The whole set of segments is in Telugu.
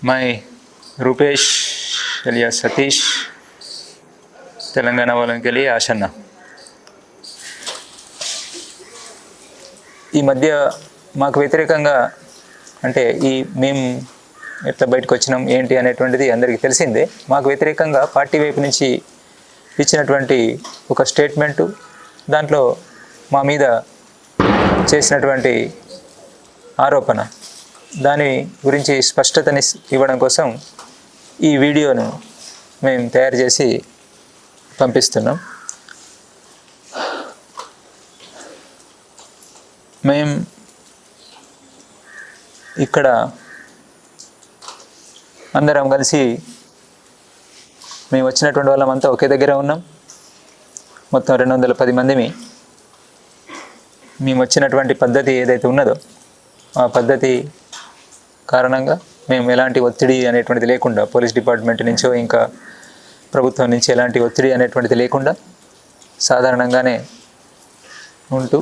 మై రూపేష్ ఎలియా సతీష్ తెలంగాణ వాళ్ళకి వెళ్ళి ఆశన్న. ఈ మధ్య మాకు వ్యతిరేకంగా అంటే మేము ఎట్లా బయటకు వచ్చినాం ఏంటి అనేటువంటిది అందరికీ తెలిసిందే. మాకు వ్యతిరేకంగా పార్టీ వైపు నుంచి ఇచ్చినటువంటి ఒక స్టేట్మెంటు, దాంట్లో మా మీద చేసినటువంటి ఆరోపణ, దాని గురించి స్పష్టతని ఇవ్వడం కోసం ఈ వీడియోను మేము తయారు చేసి పంపిస్తున్నాం. మేము ఇక్కడ అందరం కలిసి మేము వచ్చినటువంటి వాళ్ళమంతా ఒకే దగ్గర ఉన్నాం. మొత్తం 210 మందిమి. మేము వచ్చినటువంటి పద్ధతి ఏదైతే ఉన్నదో ఆ పద్ధతి కారణంగా మేము ఎలాంటి ఒత్తిడి అనేటువంటిది లేకుండా, పోలీస్ డిపార్ట్మెంట్ నుంచో ఇంకా ప్రభుత్వం నుంచి ఎలాంటి ఒత్తిడి అనేటువంటిది లేకుండా సాధారణంగానే ఉంటూ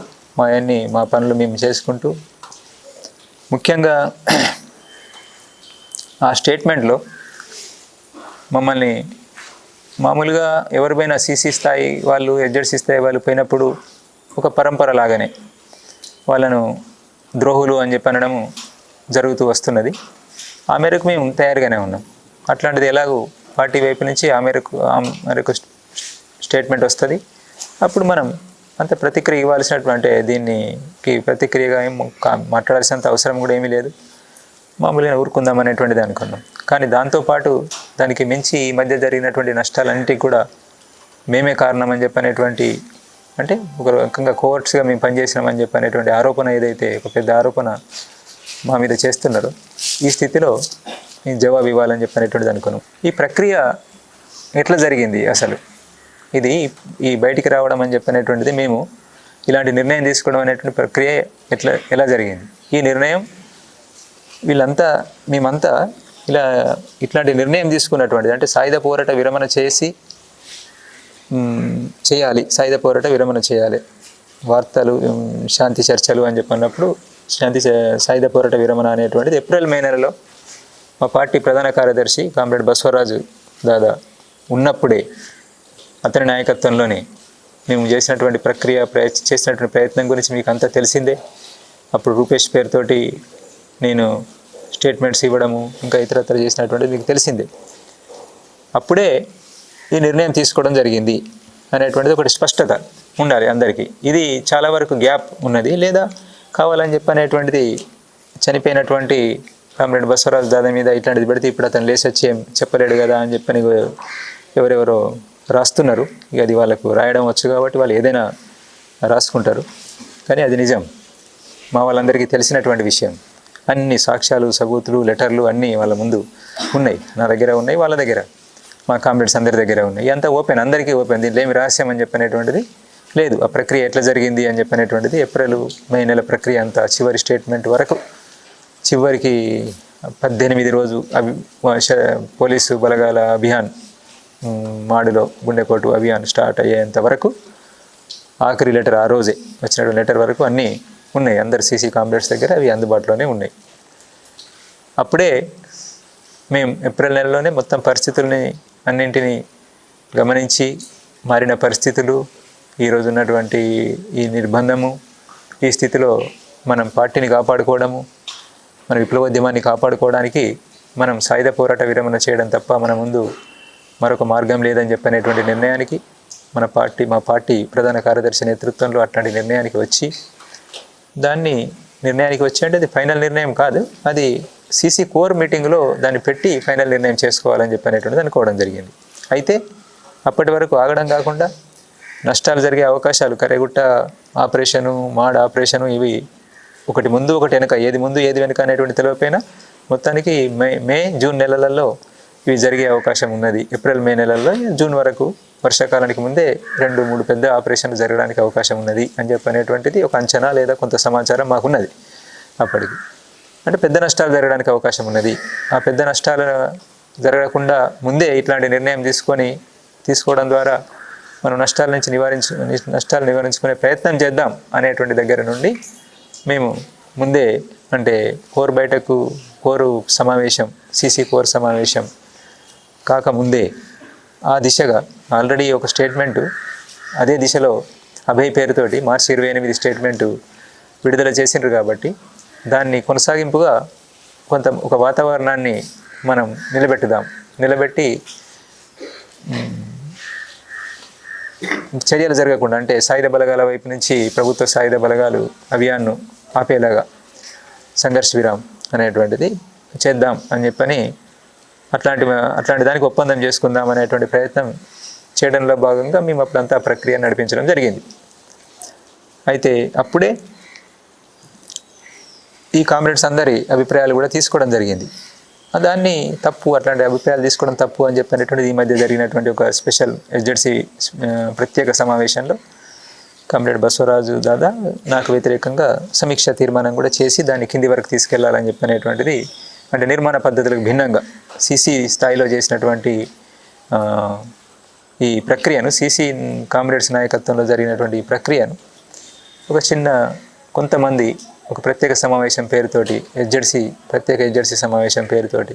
మా పనులు మేము చేసుకుంటూ, ముఖ్యంగా ఆ స్టేట్మెంట్లో మమ్మల్ని మామూలుగా ఎవరిపైనా సీసీ స్థాయి వాళ్ళు, ఎడ్జెడ్సీ స్థాయి వాళ్ళు పోయినప్పుడు ఒక పరంపర లాగానే వాళ్ళను ద్రోహులు అని చెప్పి అనడము జరుగుతూ వస్తున్నది. ఆ మేరకు మేము తయారుగానే ఉన్నాం. అట్లాంటిది ఎలాగూ పార్టీ వైపు నుంచి ఆ మేరకు స్టేట్మెంట్ వస్తుంది. అప్పుడు మనం అంత ప్రతిక్రియ ఇవ్వాల్సినటువంటి, దీనికి ప్రతిక్రియగా ఏం మాట్లాడాల్సినంత అవసరం కూడా ఏమీ లేదు. మామూలుగా ఊరుకుందాం అనేటువంటిది అనుకున్నాం. కానీ దాంతోపాటు దానికి మించి ఈ మధ్య జరిగినటువంటి నష్టాలన్నిటికీ కూడా మేమే కారణం అని చెప్పనేటువంటి, అంటే ఒక రకంగా కోవర్ట్స్గా మేము పనిచేసినామని చెప్పనేటువంటి ఆరోపణ, ఏదైతే ఒక పెద్ద ఆరోపణ మా మీద చేస్తున్నారో, ఈ స్థితిలో మేము జవాబు ఇవ్వాలని చెప్పనేటువంటిది అనుకున్నాం. ఈ ప్రక్రియ ఎట్లా జరిగింది అసలు, ఇది ఈ బయటికి రావడం అని చెప్పనేటువంటిది, మేము ఇలాంటి నిర్ణయం తీసుకోవడం అనేటువంటి ప్రక్రియ ఎలా జరిగింది, ఈ నిర్ణయం మేమంతా ఇట్లాంటి నిర్ణయం తీసుకున్నటువంటిది, అంటే సాయుధ పోరాట విరమణ చేయాలి, సాయుధ పోరాట విరమణ చేయాలి, వార్తలు శాంతి చర్చలు అని చెప్పినప్పుడు సాయుధ పోరాట విరమణ అనేటువంటిది April-May నెలలో మా పార్టీ ప్రధాన కార్యదర్శి కామ్రేడ్ బసవరాజు దాదా ఉన్నప్పుడే, అతని నాయకత్వంలోనే మేము చేసినటువంటి చేసినటువంటి ప్రయత్నం గురించి మీకు అంతా తెలిసిందే. అప్పుడు రూపేష్ పేరుతోటి నేను స్టేట్మెంట్స్ ఇవ్వడము, ఇంకా ఇతరత్ర చేసినటువంటిది మీకు తెలిసిందే. అప్పుడే ఈ నిర్ణయం తీసుకోవడం జరిగింది అనేటువంటిది ఒకటి స్పష్టత ఉండాలి అందరికీ. ఇది చాలా వరకు గ్యాప్ ఉన్నది, లేదా కావాలని చెప్పనేటువంటిది చనిపోయినటువంటి కామ్రేడ్ బసవరాజు దాదా మీద ఇట్లాంటిది పెడితే ఇప్పుడు అతను లేచి వచ్చి ఏం చెప్పలేడు కదా అని చెప్పని ఎవరెవరో రాస్తున్నారు. ఇక అది వాళ్ళకు రాయడం వచ్చు కాబట్టి వాళ్ళు ఏదైనా రాసుకుంటారు. కానీ అది నిజం, మా వాళ్ళందరికీ తెలిసినటువంటి విషయం. అన్ని సాక్ష్యాలు, సబూతులు, లెటర్లు అన్నీ వాళ్ళ ముందు ఉన్నాయి, నా దగ్గర ఉన్నాయి, వాళ్ళ దగ్గర, మా కామ్రేడ్స్ అందరి దగ్గర ఉన్నాయి. అంతా ఓపెన్, అందరికీ ఓపెన్. దీంట్లో ఏమి రహస్యం అని చెప్పనేటువంటిది లేదు. ఆ ప్రక్రియ ఎట్లా జరిగింది అని చెప్పనేటువంటిది April-May నెల ప్రక్రియ అంతా చివరి స్టేట్మెంట్ వరకు, చివరికి 18 రోజు పోలీసు బలగాల అభియాన్, మాడులో గుండెపోటు అభియాన్ స్టార్ట్ అయ్యేంత వరకు, ఆఖరి లెటర్ ఆ రోజే వచ్చినటువంటి లెటర్ వరకు అన్నీ ఉన్నాయి అందరు సీసీ కామ్రేడ్స్ దగ్గర, అవి అందుబాటులోనే ఉన్నాయి. అప్పుడే మేము April నెలలోనే మొత్తం పరిస్థితుల్ని అన్నింటినీ గమనించి, మారిన పరిస్థితులు, ఈరోజు ఉన్నటువంటి ఈ నిర్బంధము, ఈ స్థితిలో మనం పార్టీని కాపాడుకోవడము, మన విప్లవోద్యమాన్ని కాపాడుకోవడానికి మనం సాయుధ పోరాట విరమణ చేయడం తప్ప మన ముందు మరొక మార్గం లేదని చెప్పనేటువంటి నిర్ణయానికి మా పార్టీ ప్రధాన కార్యదర్శి నేతృత్వంలో అట్లాంటి నిర్ణయానికి వచ్చి అంటే అది ఫైనల్ నిర్ణయం కాదు, అది సీసీ కోర్ మీటింగ్లో దాన్ని పెట్టి ఫైనల్ నిర్ణయం చేసుకోవాలని చెప్పనేటువంటిది అనుకోవడం జరిగింది. అయితే అప్పటి వరకు ఆగడం కాకుండా నష్టాలు జరిగే అవకాశాలు, కరేగుట్ట ఆపరేషను, మాడ్ ఆపరేషను, ఇవి ఒకటి ముందు ఒకటి వెనక, ఏది ముందు ఏది వెనక అనేటువంటి తెలియపోయినా మొత్తానికి మే జూన్ నెలలలో ఇవి జరిగే అవకాశం ఉన్నది. April-May నెలల్లో జూన్ వరకు, వర్షాకాలానికి ముందే 2-3 పెద్ద ఆపరేషన్లు జరగడానికి అవకాశం ఉన్నది అని చెప్పనేటువంటిది ఒక అంచనా లేదా కొంత సమాచారం మాకున్నది అప్పటికి. అంటే పెద్ద నష్టాలు జరగడానికి అవకాశం ఉన్నది. ఆ పెద్ద నష్టాలు జరగకుండా ముందే ఇట్లాంటి నిర్ణయం తీసుకోవడం ద్వారా మనం నష్టాలు నివారించుకునే ప్రయత్నం చేద్దాం అనేటువంటి దగ్గర నుండి మేము ముందే, అంటే కోర్ బయటకు కోరు సమావేశం, సీసీ కోర్ సమావేశం కాకముందే ఆ దిశగా ఆల్రెడీ ఒక స్టేట్మెంటు అదే దిశలో అభయ్ పేరుతోటి మార్చి 28 స్టేట్మెంటు విడుదల చేసిండ్రు కాబట్టి దాన్ని కొనసాగింపుగా ఒక వాతావరణాన్ని మనం నిలబెట్టి చర్యలు జరగకుండా, అంటే సాయుధ బలగాల వైపు నుంచి ప్రభుత్వ సాయుధ బలగాలు అభియాన్ను ఆపేలాగా సంఘర్ష విరామ్ అనేటువంటిది చేద్దాం అని చెప్పని అట్లాంటి దానికి ఒప్పందం చేసుకుందాం అనేటువంటి ప్రయత్నం చేయడంలో భాగంగా మేము అప్పుడంతా ప్రక్రియ నడిపించడం జరిగింది. అయితే అప్పుడే ఈ కామ్రేడ్స్ అందరి అభిప్రాయాలు కూడా తీసుకోవడం జరిగింది. దాన్ని తప్పు, అట్లాంటి అభిప్రాయాలు తీసుకోవడం తప్పు అని చెప్పినటువంటిది ఈ మధ్య జరిగినటువంటి ఒక స్పెషల్ ఎస్జెడ్సీ ప్రత్యేక సమావేశంలో కామ్రేడ్ బసవరాజు దాదా నాకు వ్యతిరేకంగా సమీక్ష తీర్మానం కూడా చేసి దాన్ని కింది వరకు తీసుకెళ్లాలని చెప్పనేటువంటిది, అంటే నిర్మాణ పద్ధతులకు భిన్నంగా సీసీ స్థాయిలో చేసినటువంటి ఈ ప్రక్రియను, సీసీ కామ్రేడ్స్ నాయకత్వంలో జరిగినటువంటి ఈ ప్రక్రియను కొంతమంది ఒక ప్రత్యేక సమావేశం పేరుతోటి ప్రత్యేక ఎస్జెడ్సీ సమావేశం పేరుతోటి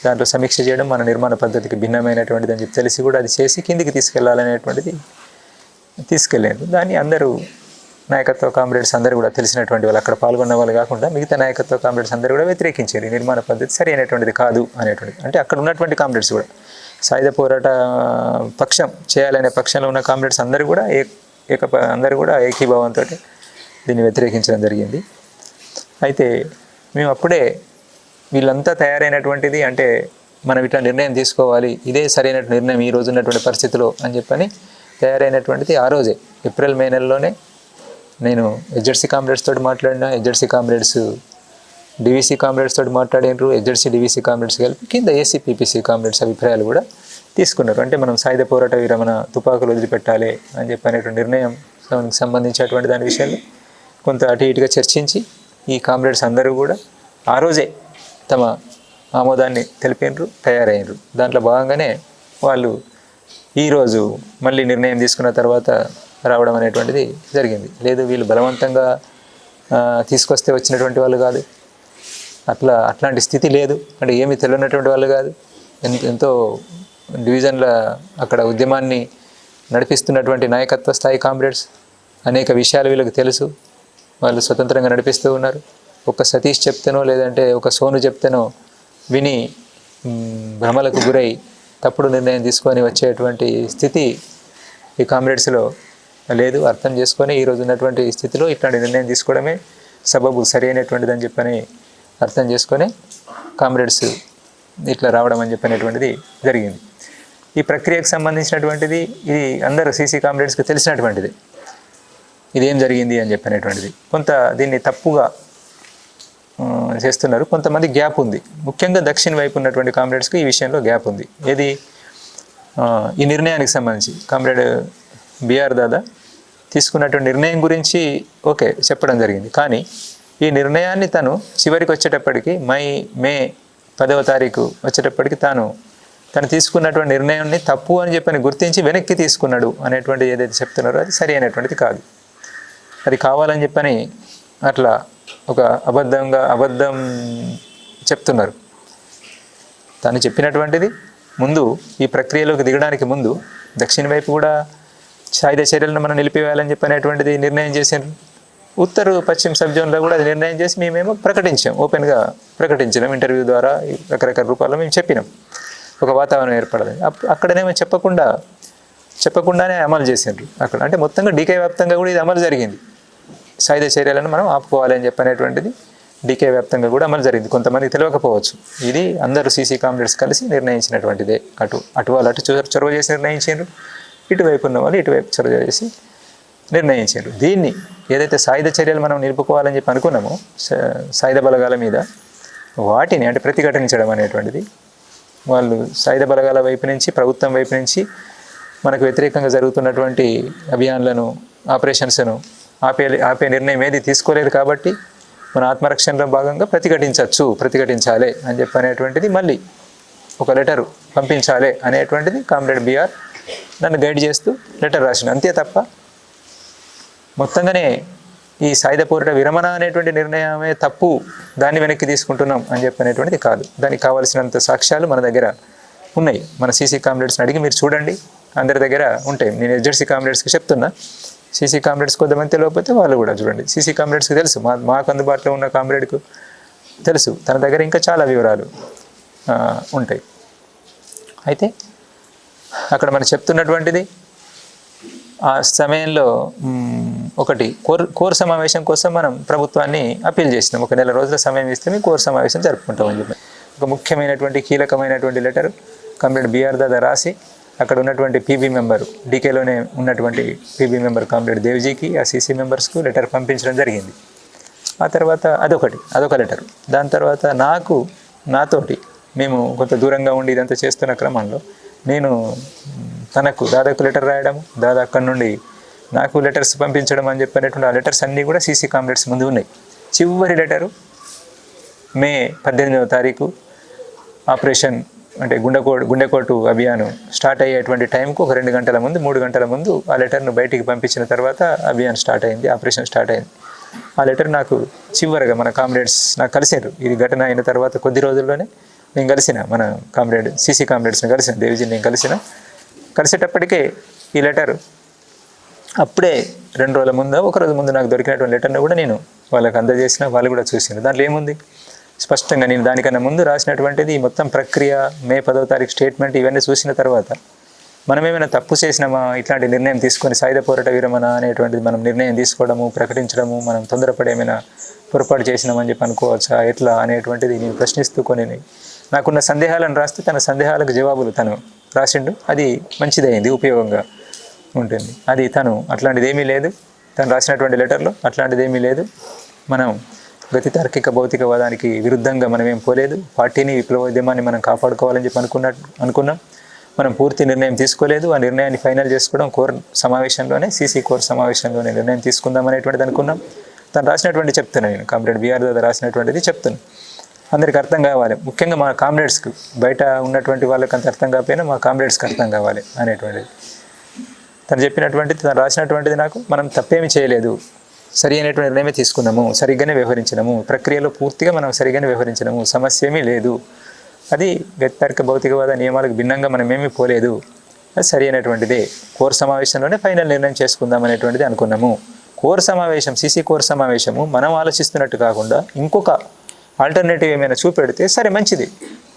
దాంట్లో సమీక్ష చేయడం మన నిర్మాణ పద్ధతికి భిన్నమైనటువంటిది అని చెప్పి తెలిసి కూడా అది చేసి కిందికి తీసుకెళ్లాలనేటువంటిది తీసుకెళ్ళారు. దాన్ని అందరూ నాయకత్వ కామ్రేడ్స్ అందరూ కూడా తెలిసినటువంటి వాళ్ళు, అక్కడ పాల్గొన్న వాళ్ళు కాకుండా మిగతా నాయకత్వ కామ్రేడ్స్ అందరూ కూడా వ్యతిరేకించారు. ఈ నిర్మాణ పద్ధతి సరి అయినటువంటిది కాదు అనేటువంటిది. అంటే అక్కడ ఉన్నటువంటి కామ్రేడ్స్ కూడా సాయుధ పోరాట పక్షం చేయాలనే పక్షంలో ఉన్న కామ్రేడ్స్ అందరూ కూడా ఏకీభావంతో దీన్ని వ్యతిరేకించడం జరిగింది. అయితే మేము అప్పుడే వీళ్ళంతా తయారైనటువంటిది, అంటే మనం ఇట్లా నిర్ణయం తీసుకోవాలి, ఇదే సరైన నిర్ణయం ఈ రోజు ఉన్నటువంటి పరిస్థితిలో అని చెప్పని తయారైనటువంటిది ఆ రోజే ఏప్రిల్ మే నెలలోనే నేను ఎస్జెడ్సీ కామ్రేడ్స్ తోటి మాట్లాడిన. ఎస్జెడ్సీ కామ్రేడ్స్ డివిసి కామ్రేడ్స్ తోటి మాట్లాడినారు. ఎస్జెడ్సీ డివిసి కామ్రేడ్స్ కలిపి కింద ఏసీపీపీసీ కామ్రేడ్స్ అభిప్రాయాలు కూడా తీసుకున్నారు. అంటే మనం సాయుధ పోరాట విరమణ, తుపాకులు వదిలిపెట్టాలి అని చెప్పనేటువంటి నిర్ణయం సంబంధించినటువంటి దాని విషయాల్లో కొంత అటు ఇటుగా చర్చించి ఈ కామ్రేడ్స్ అందరూ కూడా ఆ రోజే తమ ఆమోదాన్ని తెలిపినారు, తయారయ్యారు. దాంట్లో భాగంగానే వాళ్ళు ఈరోజు మళ్ళీ నిర్ణయం తీసుకున్న తర్వాత రావడం అనేటువంటిది జరిగింది. లేదు వీళ్ళు బలవంతంగా తీసుకొస్తే వచ్చినటువంటి వాళ్ళు కాదు, అట్లాంటి స్థితి లేదు, అంటే ఏమీ తెలియనటువంటి వాళ్ళు కాదు. ఎంతో డివిజన్ల అక్కడ ఉద్యమాన్ని నడిపిస్తున్నటువంటి నాయకత్వ స్థాయి కామ్రేడ్స్, అనేక విషయాలు వీళ్ళకి తెలుసు, వాళ్ళు స్వతంత్రంగా నడిపిస్తూ ఉన్నారు. ఒక సతీష్ చెప్తేనో లేదంటే ఒక సోను చెప్తేనో విని భ్రమలకు గురై తప్పుడు నిర్ణయం తీసుకొని వచ్చేటువంటి స్థితి ఈ కామ్రేడ్స్లో లేదు. అర్థం చేసుకొని ఈరోజు ఉన్నటువంటి స్థితిలో ఇట్లాంటి నిర్ణయం తీసుకోవడమే సబబు సరి అయినటువంటిది అని చెప్పని అర్థం చేసుకొని కామ్రేడ్స్ ఇట్లా రావడం అని చెప్పనేటువంటిది జరిగింది. ఈ ప్రక్రియకు సంబంధించినటువంటిది ఇది అందరూ సీసీ కామ్రేడ్స్కి తెలిసినటువంటిది, ఇదేం జరిగింది అని చెప్పనేటువంటిది. కొంత దీన్ని తప్పుగా చేస్తున్నారు, కొంతమంది గ్యాప్ ఉంది. ముఖ్యంగా దక్షిణ వైపు ఉన్నటువంటి కామ్రేడ్స్కి ఈ విషయంలో గ్యాప్ ఉంది. ఏది ఈ నిర్ణయానికి సంబంధించి కామ్రేడ్ బిఆర్ దాదా తీసుకున్నటువంటి నిర్ణయం గురించి ఓకే చెప్పడం జరిగింది. కానీ ఈ నిర్ణయాన్ని తను చివరికి వచ్చేటప్పటికి మే 10వ తారీఖు వచ్చేటప్పటికి తను తీసుకున్నటువంటి నిర్ణయాన్ని తప్పు అని చెప్పని గుర్తించి వెనక్కి తీసుకున్నాడు అనేటువంటి ఏదైతే చెప్తున్నారో అది సరి అయినటువంటిది కాదు. అది కావాలని చెప్పని అట్లా ఒక అబద్ధం చెప్తున్నారు. తను చెప్పినటువంటిది ముందు ఈ ప్రక్రియలోకి దిగడానికి ముందు దక్షిణ వైపు కూడా సాయుధ చర్యలను మనం నిలిపివేయాలని చెప్పనేటువంటిది నిర్ణయం చేశారు. ఉత్తర పశ్చిమ సబ్ జోన్లో కూడా అది నిర్ణయం చేసి మేమేమో ప్రకటించాం, ఓపెన్గా ప్రకటించినాం, ఇంటర్వ్యూ ద్వారా రకరకాల రూపాల్లో మేము చెప్పినాం ఒక వాతావరణం ఏర్పడదని. అక్కడనేమో చెప్పకుండానే అమలు చేసిండ్రు అక్కడ. అంటే మొత్తంగా డీకే వ్యాప్తంగా కూడా ఇది అమలు జరిగింది. సాయుధ చర్యలను మనం ఆపుకోవాలి అని చెప్పనేటువంటిది డీకే వ్యాప్తంగా కూడా అమలు జరిగింది. కొంతమందికి తెలియకపోవచ్చు, ఇది అందరూ సీసీ కామ్రేడ్స్ కలిసి నిర్ణయించినటువంటిదే. అటు వాళ్ళు చొరవ చేసి నిర్ణయించారు, ఇటువైపు ఉన్న వాళ్ళు ఇటువైపు చొరవ చేసి నిర్ణయించారు. దీన్ని ఏదైతే సాయుధ చర్యలు మనం నిలుపుకోవాలని చెప్పి అనుకున్నామో సాయుధ బలగాల మీద, వాటిని అంటే ప్రతిఘటించడం అనేటువంటిది వాళ్ళు సాయుధ బలగాల వైపు నుంచి, ప్రభుత్వం వైపు నుంచి మనకు వ్యతిరేకంగా జరుగుతున్నటువంటి అభియాన్లను, ఆపరేషన్స్ను ఆపే నిర్ణయం ఏది తీసుకోలేదు. కాబట్టి మన ఆత్మరక్షణలో భాగంగా ప్రతిఘటించాలి అని చెప్పనేటువంటిది మళ్ళీ ఒక లెటరు పంపించాలి అనేటువంటిది కామ్రేడ్ బిఆర్ నన్ను గైడ్ చేస్తూ లెటర్ రాసిన. అంతే తప్ప మొత్తంగానే ఈ సాయుధ పోరాట విరమణ అనేటువంటి నిర్ణయమే తప్పు, దాన్ని వెనక్కి తీసుకుంటున్నాం అని చెప్పనేటువంటిది కాదు. దానికి కావాల్సినంత సాక్ష్యాలు మన దగ్గర ఉన్నాయి. మన సీసీ కామ్రేడ్స్ని అడిగి మీరు చూడండి, అందరి దగ్గర ఉంటాయి. నేను ఎస్జెడ్సీ కామ్రేడ్స్కి చెప్తున్నా, సీసీ కామ్రేడ్స్ కొంతమంది తెలియకపోతే వాళ్ళు కూడా చూడండి. సీసీ కామ్రేడ్స్కి తెలుసు, మాకు అందుబాటులో ఉన్న కామ్రేడ్కు తెలుసు, తన దగ్గర ఇంకా చాలా వివరాలు ఉంటాయి. అయితే అక్కడ మనం చెప్తున్నటువంటిది ఆ సమయంలో ఒకటి కోర్ సమావేశం కోసం మనం ప్రభుత్వాన్ని అప్పీల్ చేసినాం. ఒక నెల రోజుల సమయం ఇస్తే మేము కోర్ సమావేశం జరుపుకుంటామని చెప్పి ఒక ముఖ్యమైనటువంటి కీలకమైనటువంటి లెటర్ కామ్రేడ్ బిఆర్ దాదా రాసి అక్కడ ఉన్నటువంటి పీబీ మెంబరు, డీకేలోనే ఉన్నటువంటి పీబీ మెంబర్ కామ్రేడ్ దేవ్జీకి, ఆ సీసీ మెంబర్స్కు లెటర్ పంపించడం జరిగింది. ఆ తర్వాత అదొక లెటర్. దాని తర్వాత నాతోటి మేము కొంత దూరంగా ఉండి ఇదంతా చేస్తున్న క్రమంలో నేను తనకు దాదాకు లెటర్ రాయడం, దాదా అక్కడి నుండి నాకు లెటర్స్ పంపించడం అని చెప్పినటువంటి ఆ లెటర్స్ అన్నీ కూడా సీసీ కామ్రేడ్స్ ముందు ఉన్నాయి. చివరి లెటరు మే 18వ తారీఖు ఆపరేషన్ అంటే గుండెకోటు అభియాను స్టార్ట్ అయ్యేటువంటి టైంకు ఒక 2 గంటల ముందు 3 గంటల ముందు ఆ లెటర్ను బయటికి పంపించిన తర్వాత అభియాన్ స్టార్ట్ అయింది, ఆపరేషన్ స్టార్ట్ అయింది. ఆ లెటర్ నాకు చివరగా మన కామ్రేడ్స్ నాకు కలిసారు. ఇది ఘటన అయిన తర్వాత కొద్ది రోజుల్లోనే నేను కలిసిన మన కామ్రేడ్ సీసీ కామ్రేడ్స్ని కలిసిన, దేవిజీని నేను కలిసేటప్పటికే ఈ లెటర్ అప్పుడే 2 రోజుల ముందు, ఒక రోజు ముందు నాకు దొరికినటువంటి లెటర్ను కూడా నేను వాళ్ళకి అందజేసిన, వాళ్ళు కూడా చూసినారు. దాంట్లో ఏముంది స్పష్టంగా నేను దానికన్నా ముందు రాసినటువంటిది మొత్తం ప్రక్రియ, మే 10వ తారీఖు స్టేట్మెంట్ ఇవన్నీ చూసిన తర్వాత మనం ఏమైనా తప్పు చేసినామా, ఇట్లాంటి నిర్ణయం తీసుకొని సాయుధ పోరాట విరమణ అనేటువంటిది మనం నిర్ణయం తీసుకోవడము, ప్రకటించడము, మనం తొందరపడి ఏమైనా పొరపాటు చేసినామని చెప్పి అనుకోవచ్చా ఎట్లా అనేటువంటిది నేను ప్రశ్నిస్తూ కొన్ని నాకున్న సందేహాలను రాస్తే తన సందేహాలకు జవాబులు తను రాసిండు. అది మంచిదైంది, ఉపయోగంగా ఉంటుంది. అది తను అట్లాంటిది ఏమీ లేదు, తను రాసినటువంటి లెటర్లో అట్లాంటిది ఏమీ లేదు. మనం గతి తార్కిక భౌతికవాదానికి విరుద్ధంగా మనం ఏం పోలేదు. పార్టీని, విప్లవోద్యమాన్ని మనం కాపాడుకోవాలని చెప్పి అనుకున్నాం. మనం పూర్తి నిర్ణయం తీసుకోలేదు. ఆ నిర్ణయాన్ని ఫైనల్ చేసుకోవడం కోర్ సమావేశంలోనే, సీసీ కోర్ సమావేశంలోనే నిర్ణయం తీసుకుందాం అనేటువంటిది అనుకున్నాం. తను రాసినటువంటి చెప్తున్నాను, నేను కామ్రేడ్ బిఆర్ దాదా రాసినటువంటిది చెప్తున్నాను. అందరికి అర్థం కావాలి, ముఖ్యంగా మా కామ్రేడ్స్కి, బయట ఉన్నటువంటి వాళ్ళకి అంత అర్థం కాకపోయినా మా కామ్రేడ్స్కి అర్థం కావాలి అనేటువంటిది తను చెప్పినటువంటిది, తను రాసినటువంటిది. నాకు మనం తప్పేమీ చేయలేదు, సరి అయినటువంటి నిర్ణయమే తీసుకున్నాము, సరిగ్గానే వ్యవహరించినాము, ప్రక్రియలో పూర్తిగా మనం సరిగ్గానే వ్యవహరించినాము, సమస్య ఏమీ లేదు, అది గతితార్కిక భౌతికవాద నియమాలకు భిన్నంగా మనం ఏమీ పోలేదు, అది సరి అయినటువంటిదే, కోర్ సమావేశంలోనే ఫైనల్ నిర్ణయం చేసుకుందాం అనేటువంటిది అనుకున్నాము. కోర్ సమావేశం, సీసీ కోర్ సమావేశము మనం ఆలోచిస్తున్నట్టు కాకుండా ఇంకొక ఆల్టర్నేటివ్ ఏమైనా చూపెడితే సరే మంచిది,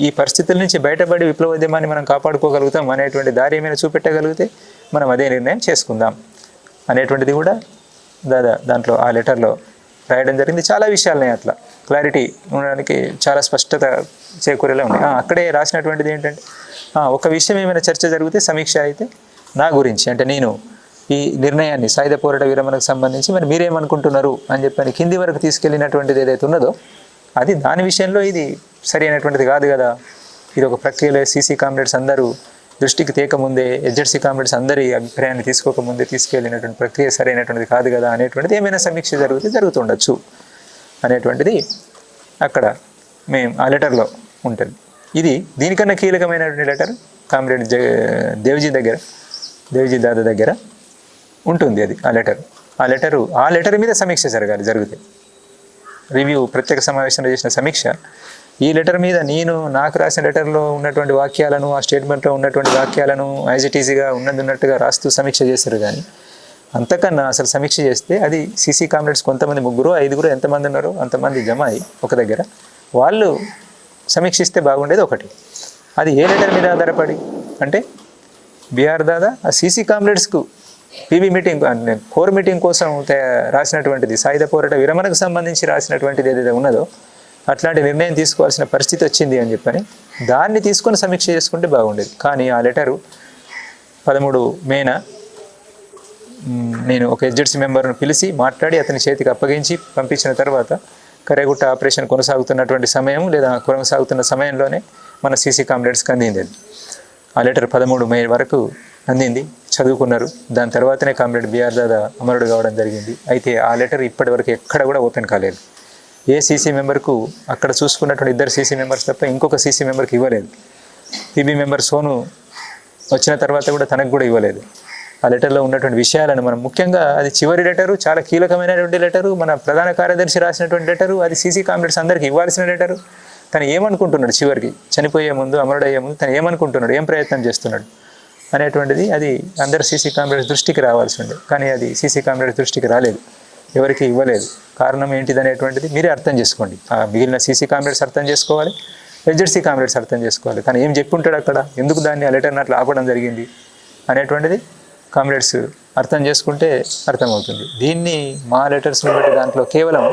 ఈ పరిస్థితుల నుంచి బయటపడి విప్లవోద్యమాన్ని మనం కాపాడుకోగలుగుతాం అనేటువంటి దారి ఏమైనా చూపెట్టగలిగితే మనం అదే నిర్ణయం చేసుకుందాం అనేటువంటిది కూడా దాంట్లో ఆ లెటర్లో రాయడం జరిగింది. చాలా విషయాలున్నాయి, అట్లా క్లారిటీ ఉండడానికి చాలా స్పష్టత చేకూరేలా ఉన్నాయి. అక్కడే రాసినటువంటిది ఏంటంటే, ఒక విషయం ఏమైనా చర్చ జరిగితే సమీక్ష అయితే నా గురించి, అంటే నేను ఈ నిర్ణయాన్ని సాయుధ పోరాట విరమణకు సంబంధించి మరి మీరేమనుకుంటున్నారు అని చెప్పని కింది వరకు తీసుకెళ్ళినటువంటిది ఏదైతే ఉన్నదో అది దాని విషయంలో ఇది సరి అయినటువంటిది కాదు కదా. ఇది ఒక ప్రక్రియలో సీసీ కామ్రేడ్స్ అందరూ దృష్టికి తేకముందే, ఎస్జెడ్సీ కామ్రేడ్స్ అందరి అభిప్రాయాన్ని తీసుకోకముందే తీసుకెళ్ళినటువంటి ప్రక్రియ సరైనటువంటిది కాదు కదా అనేటువంటిది ఏమైనా సమీక్ష జరుగుతుండొచ్చు అనేటువంటిది అక్కడ మేము ఆ లెటర్లో ఉంటుంది. ఇది దీనికన్నా కీలకమైనటువంటి లెటర్ కామ్రేడ్ దేవ్జీ దాదా దగ్గర ఉంటుంది. అది ఆ లెటర్ మీద సమీక్ష జరిగితే రివ్యూ, ప్రత్యేక సమావేశంలో చేసిన సమీక్ష ఈ లెటర్ మీద నేను నాకు రాసిన లెటర్లో ఉన్నటువంటి వాక్యాలను, ఆ స్టేట్మెంట్లో ఉన్నటువంటి వాక్యాలను యాజ్ ఇట్ ఈజీగా ఉన్నట్టుగా రాస్తూ సమీక్ష చేశారు. కానీ అంతకన్నా అసలు సమీక్ష చేస్తే అది సీసీ కామ్రేడ్స్ కొంతమంది 3, 5 ఎంతమంది ఉన్నారో అంతమంది జమ అయ్యి ఒక దగ్గర వాళ్ళు సమీక్షిస్తే బాగుండేది. ఒకటి అది ఏ లెటర్ మీద ఆధారపడి అంటే బిఆర్ దాదా ఆ సీసీ కామ్రేడ్స్కు పీబీ మీటింగ్, కోర్ మీటింగ్ కోసం రాసినటువంటిది, సాయుధ పోరాట విరమణకు సంబంధించి రాసినటువంటిది ఏదైతే ఉన్నదో అట్లాంటి నిర్ణయం తీసుకోవాల్సిన పరిస్థితి వచ్చింది అని చెప్పని దాన్ని తీసుకొని సమీక్ష చేసుకుంటే బాగుండేది. కానీ ఆ లెటరు 13 మేన నేను ఒక ఎస్జెడ్సీ మెంబర్ను పిలిచి మాట్లాడి అతని చేతికి అప్పగించి పంపించిన తర్వాత కరేగుట్ట ఆపరేషన్ కొనసాగుతున్నటువంటి సమయం లేదా కొనసాగుతున్న సమయంలోనే మన సీసీ కామ్రేడ్స్కి అందింది. ఆ లెటర్ 13 మే వరకు అందింది, చదువుకున్నారు. దాని తర్వాతనే కామ్రేడ్ బిఆర్ దాదా అమరుడు కావడం జరిగింది. అయితే ఆ లెటర్ ఇప్పటివరకు ఎక్కడ కూడా ఓపెన్ కాలేదు. ఏ సీసీ మెంబర్కు అక్కడ చూసుకున్నటువంటి 2 సీసీ మెంబర్స్ తప్ప ఇంకొక సీసీ మెంబర్కి ఇవ్వలేదు. పీబీ మెంబర్ సోను వచ్చిన తర్వాత కూడా తనకు కూడా ఇవ్వలేదు. ఆ లెటర్లో ఉన్నటువంటి విషయాలను మనం ముఖ్యంగా అది చివరి లెటరు, చాలా కీలకమైనటువంటి లెటరు, మన ప్రధాన కార్యదర్శి రాసినటువంటి లెటరు, అది సీసీ కామ్రేడ్స్ అందరికీ ఇవ్వాల్సిన లెటరు. తను ఏమనుకుంటున్నాడు చివరికి చనిపోయే ముందు, అమరుడయ్యే ముందు తను ఏమనుకుంటున్నాడు, ఏం ప్రయత్నం చేస్తున్నాడు అనేటువంటిది అది అందరు సీసీ కామ్రేడ్స్ దృష్టికి రావాల్సి ఉండే. కానీ అది సీసీ కామ్రేడ్స్ దృష్టికి రాలేదు, ఎవరికి ఇవ్వలేదు. కారణం ఏంటిది అనేటువంటిది మీరే అర్థం చేసుకోండి. ఆ మిగిలిన సీసీ కామ్రేడ్స్ అర్థం చేసుకోవాలి, ఎడ్జెడ్సీ కామ్రేడ్స్ అర్థం చేసుకోవాలి. కానీ ఏం చెప్పుంటాడు అక్కడ, ఎందుకు దాన్ని ఆ లెటర్ని అట్లా ఆపడం జరిగింది అనేటువంటిది కామ్రేడ్స్ అర్థం చేసుకుంటే అర్థమవుతుంది. దీన్ని మా లెటర్స్ని బట్టి దాంట్లో కేవలం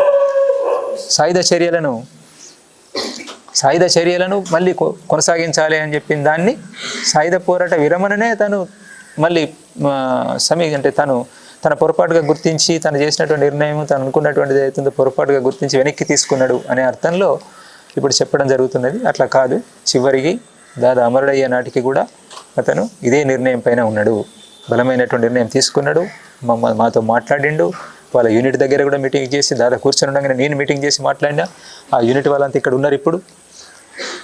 సాయుధ చర్యలను మళ్ళీ కొనసాగించాలి అని చెప్పిన దాన్ని సాయుధ పోరాట విరమణనే తను మళ్ళీ అంటే తన పొరపాటుగా గుర్తించి తను చేసినటువంటి నిర్ణయం, తను అనుకున్నటువంటిది ఏదైతుందో పొరపాటుగా గుర్తించి వెనక్కి తీసుకున్నాడు అనే అర్థంలో ఇప్పుడు చెప్పడం జరుగుతున్నది. అట్లా కాదు, చివరికి దాదా అమరుడయ్యే నాటికి కూడా అతను ఇదే నిర్ణయం పైన ఉన్నాడు, బలమైనటువంటి నిర్ణయం తీసుకున్నాడు, మాతో మాట్లాడిండు. వాళ్ళ యూనిట్ దగ్గర కూడా మీటింగ్ చేసి దాదా కూర్చొని ఉండగానే నేను మీటింగ్ చేసి మాట్లాడినా. ఆ యూనిట్ వాళ్ళంతా ఇక్కడ ఉన్నారు. ఇప్పుడు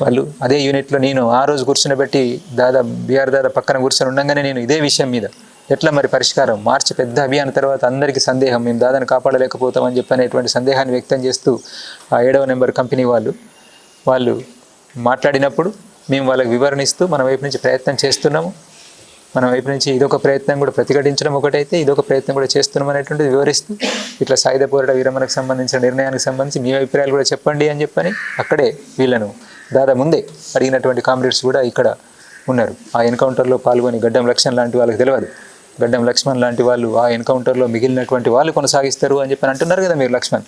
వాళ్ళు అదే యూనిట్లో నేను ఆ రోజు కూర్చుని దాదా బీఆర్ దాదా పక్కన కూర్చొని ఉండగానే నేను ఇదే విషయం మీద ఎట్లా మరి పరిష్కారం, మార్చి పెద్ద అభియాన్ తర్వాత అందరికీ సందేహం, మేము దాదాను కాపాడలేకపోతామని చెప్పనేటువంటి సందేహాన్ని వ్యక్తం చేస్తూ ఆ 7వ నెంబర్ కంపెనీ వాళ్ళు మాట్లాడినప్పుడు మేము వాళ్ళకి వివరణిస్తూ మన వైపు నుంచి ప్రయత్నం చేస్తున్నాము, మన వైపు నుంచి ఇదొక ప్రయత్నం కూడా ప్రతిఘటించడం ఒకటైతే ఇదొక ప్రయత్నం కూడా చేస్తున్నాం అనేటువంటిది వివరిస్తూ ఇట్లా సాయుధ పోరాట విరమణకు సంబంధించిన నిర్ణయానికి సంబంధించి మీ అభిప్రాయాలు కూడా చెప్పండి అని చెప్పని అక్కడే వీళ్ళను దాదా ముందే అడిగినటువంటి కామ్రేడ్స్ కూడా ఇక్కడ ఉన్నారు. ఆ ఎన్కౌంటర్లో పాల్గొని గడ్డం లక్ష్మణ్ లాంటి వాళ్ళకి తెలియదు, గడ్డం లక్ష్మణ్ లాంటి వాళ్ళు ఆ ఎన్కౌంటర్లో మిగిలినటువంటి వాళ్ళు కొనసాగిస్తారు అని చెప్పని అంటున్నారు కదా మీరు. లక్ష్మణ్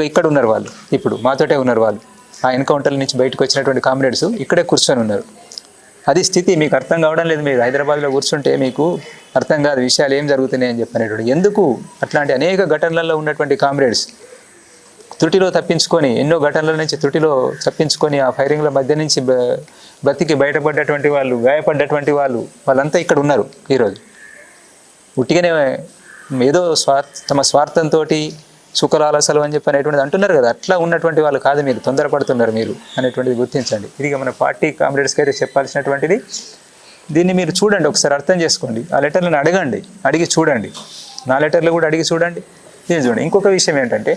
ఇక్కడ ఉన్నారు, వాళ్ళు ఇప్పుడు మాతోటే ఉన్నారు. వాళ్ళు ఆ ఎన్కౌంటర్ నుంచి బయటకు వచ్చినటువంటి కామ్రేడ్స్ ఇక్కడే కూర్చొని ఉన్నారు. అది స్థితి మీకు అర్థం కావడం లేదు. మీరు హైదరాబాద్లో కూర్చుంటే మీకు అర్థం కాదు విషయాలు ఏం జరుగుతున్నాయి అని చెప్పనేటువంటి. ఎందుకు అట్లాంటి అనేక ఘటనలలో ఉన్నటువంటి కామ్రేడ్స్ త్రుటిలో తప్పించుకొని, ఎన్నో ఘటనల నుంచి త్రుటిలో తప్పించుకొని ఆ ఫైరింగ్ల మధ్య నుంచి బ్రతికి బయటపడ్డటువంటి వాళ్ళు, గాయపడ్డటువంటి వాళ్ళంతా ఇక్కడ ఉన్నారు ఈరోజు. ఉట్టిగానే ఏదో తమ స్వార్థంతో సుఖలాలసలు అని చెప్పి అనేటువంటిది అంటున్నారు కదా, అట్లా ఉన్నటువంటి వాళ్ళు కాదు, మీరు తొందరపడుతున్నారు మీరు అనేటువంటిది గుర్తించండి. ఇది మన పార్టీ కామ్రేడ్స్కి అయితే చెప్పాల్సినటువంటిది. దీన్ని మీరు చూడండి, ఒకసారి అర్థం చేసుకోండి. ఆ లెటర్లను అడిగి చూడండి, నా లెటర్లు కూడా అడిగి చూడండి, దీన్ని చూడండి. ఇంకొక విషయం ఏంటంటే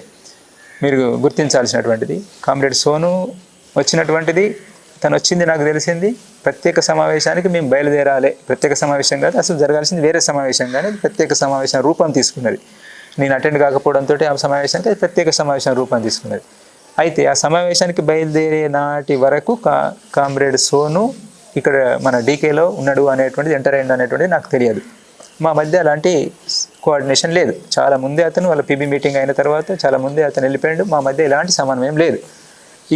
మీరు గుర్తించాల్సినటువంటిది, కామ్రేడ్ సోను వచ్చినటువంటిది, తను వచ్చింది నాకు తెలిసింది ప్రత్యేక సమావేశానికి మేము బయలుదేరాలి. ప్రత్యేక సమావేశం కాదు, అసలు జరగాల్సింది వేరే సమావేశం, కానీ ప్రత్యేక సమావేశం రూపం తీసుకున్నది. నేను అటెండ్ కాకపోవడంతో ఆ సమావేశానికి అది ప్రత్యేక సమావేశం రూపం తీసుకున్నది. అయితే ఆ సమావేశానికి బయలుదేరే నాటి వరకు కామ్రేడ్ సోను ఇక్కడ మన డీకేలో ఉన్నాడు అనేటువంటిది, ఎంటర్ అయ్యింది అనేటువంటిది నాకు తెలియదు. మా మధ్య అలాంటి కోఆర్డినేషన్ లేదు. చాలా ముందే అతను వాళ్ళ పీబీ మీటింగ్ అయిన తర్వాత చాలా ముందే అతను వెళ్ళిపోయాడు. మా మధ్య ఎలాంటి సమన్వయం లేదు.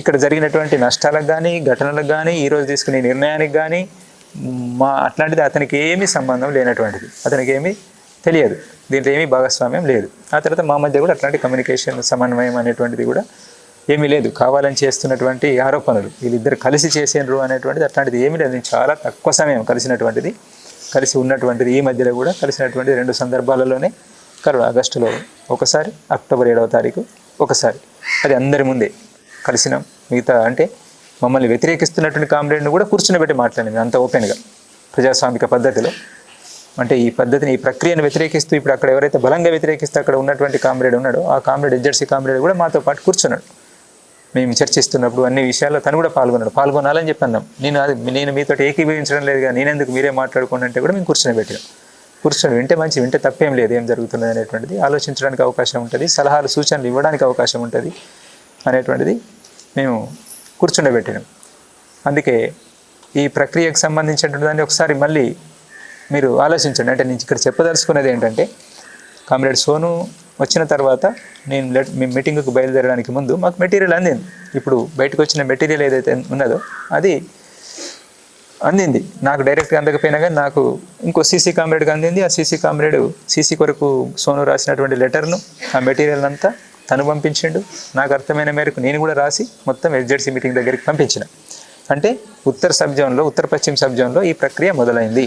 ఇక్కడ జరిగినటువంటి నష్టాలకు కానీ, ఘటనలకు కానీ, ఈరోజు తీసుకునే నిర్ణయానికి కానీ అట్లాంటిది అతనికి ఏమీ సంబంధం లేనటువంటిది, అతనికి ఏమీ తెలియదు, దీంట్లో ఏమీ భాగస్వామ్యం లేదు. ఆ తర్వాత మా మధ్య కూడా అట్లాంటి కమ్యూనికేషన్ సమన్వయం అనేటువంటిది కూడా ఏమీ లేదు. కావాలని చేస్తున్నటువంటి ఆరోపణలు, వీళ్ళిద్దరు కలిసి చేసేండ్రు అనేటువంటిది అట్లాంటిది ఏమీ లేదు. చాలా తక్కువ సమయం కలిసి ఉన్నటువంటిది. ఈ మధ్యలో కూడా కలిసినటువంటి 2 సందర్భాలలోనే ఆగస్టులో ఒకసారి, అక్టోబర్ 7వ తారీఖు ఒకసారి, అది అందరి ముందే కలిసినాం. మిగతా అంటే మమ్మల్ని వ్యతిరేకిస్తున్నటువంటి కామ్రేడ్ని కూడా కూర్చునిపెట్టి మాట్లాడింది అంత ఓపెన్గా ప్రజాస్వామిక పద్ధతిలో. అంటే ఈ పద్ధతిని, ఈ ప్రక్రియను వ్యతిరేకిస్తూ ఇప్పుడు అక్కడ ఎవరైతే బలంగా వ్యతిరేకిస్తూ అక్కడ ఉన్నటువంటి కామ్రేడ్ ఉన్నాడో ఆ కామ్రేడ్, ఎడ్జెడ్సీ కామ్రేడ్ కూడా మాతో పాటు కూర్చున్నాడు. మేము చర్చిస్తున్నప్పుడు అన్ని విషయాల్లో తను కూడా పాల్గొనాలని చెప్పి అన్నాం. నేను మీతో ఏకీభవించడం లేదు కానీ నేనెందుకు, మీరే మాట్లాడుకోండి అంటే కూడా మేము కూర్చొని వింటే మంచి, వింటే తప్పేం లేదు, ఏం జరుగుతున్నది అనేటువంటిది ఆలోచించడానికి అవకాశం ఉంటుంది, సలహాలు సూచనలు ఇవ్వడానికి అవకాశం ఉంటుంది అనేటువంటిది మేము కూర్చుండబెట్టినాం. అందుకే ఈ ప్రక్రియకు సంబంధించినటువంటి దాన్ని ఒకసారి మళ్ళీ మీరు ఆలోచించండి. అంటే నేను ఇక్కడ చెప్పదలుచుకున్నది ఏంటంటే, కామ్రేడ్ సోను వచ్చిన తర్వాత మేము మీటింగ్కు బయలుదేరడానికి ముందు మాకు మెటీరియల్ అందింది. ఇప్పుడు బయటకు వచ్చిన మెటీరియల్ ఏదైతే ఉన్నదో అది అందింది. నాకు డైరెక్ట్గా అందకపోయినా కానీ నాకు ఇంకో సీసీ కామ్రేడ్కి అందింది. ఆ సీసీ కామ్రేడ్ సీసీ కొరకు సోను రాసినటువంటి లెటర్ను, ఆ మెటీరియల్ అంతా తను పంపించిండు. నాకు అర్థమైన మేరకు నేను కూడా రాసి మొత్తం ఎడ్జెడ్సీ మీటింగ్ దగ్గరికి పంపించిన. అంటే ఉత్తర పశ్చిమ సబ్ జోన్లో ఈ ప్రక్రియ మొదలైంది.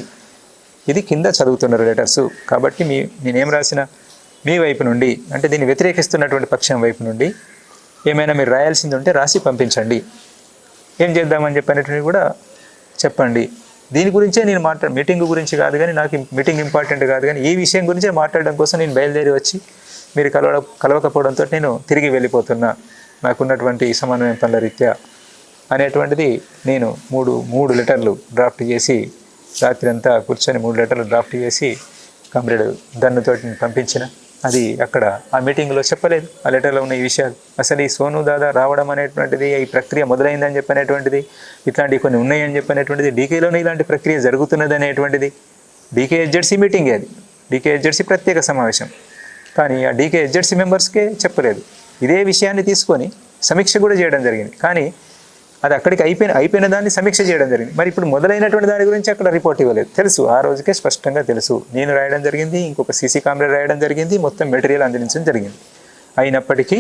ఇది కింద చదువుతున్నారు లెటర్సు. కాబట్టి నేనేం రాసిన, మీ వైపు నుండి అంటే దీన్ని వ్యతిరేకిస్తున్నటువంటి పక్షం వైపు నుండి ఏమైనా మీరు రాయాల్సింది ఉంటే రాసి పంపించండి, ఏం చేద్దామని చెప్పినటువంటి కూడా చెప్పండి దీని గురించే నేను మీటింగ్ గురించి కాదు కానీ, నాకు మీటింగ్ ఇంపార్టెంట్ కాదు కానీ, ఈ విషయం గురించే మాట్లాడడం కోసం నేను బయలుదేరి వచ్చి మీరు కలవకపోవడంతో నేను తిరిగి వెళ్ళిపోతున్నా, నాకున్నటువంటి సమన్వయం పనుల రీత్యా అనేటువంటిది నేను మూడు లెటర్లు డ్రాఫ్ట్ చేసి, రాత్రి అంతా కూర్చొని 3 లెటర్లు డ్రాఫ్ట్ చేసి కామ్రేడ్ దన్నుతో పంపించిన. అది అక్కడ ఆ మీటింగ్లో చెప్పలేదు, ఆ లెటర్లో ఉన్న ఈ విషయాలు. అసలు ఈ సోను దాదా రావడం అనేటువంటిది, ఈ ప్రక్రియ మొదలైందని చెప్పనేటువంటిది, ఇట్లాంటివి కొన్ని ఉన్నాయని చెప్పనేటువంటిది, డీకేలోనే ఇలాంటి ప్రక్రియ జరుగుతున్నది అనేటువంటిది, డీకేహెచ్జెడ్సీ మీటింగ్ అది, డీకేహెచ్జెడ్సీ ప్రత్యేక సమావేశం. కానీ ఆ డీకేహెచ్జెడ్సీ మెంబర్స్కే చెప్పలేదు. ఇదే విషయాన్ని తీసుకొని సమీక్ష కూడా చేయడం జరిగింది. కానీ అది అక్కడికి అయిపోయిన దాన్ని సమీక్ష చేయడం జరిగింది. మరి ఇప్పుడు మొదలైనటువంటి దాని గురించి అక్కడ రిపోర్ట్ ఇవ్వలేదు. తెలుసు, ఆ రోజుకే స్పష్టంగా తెలుసు. నేను రాయడం జరిగింది, ఇంకొక సీసీ కామ్రేడ్ రాయడం జరిగింది, మొత్తం మెటీరియల్ అందించడం జరిగింది. అయినప్పటికీ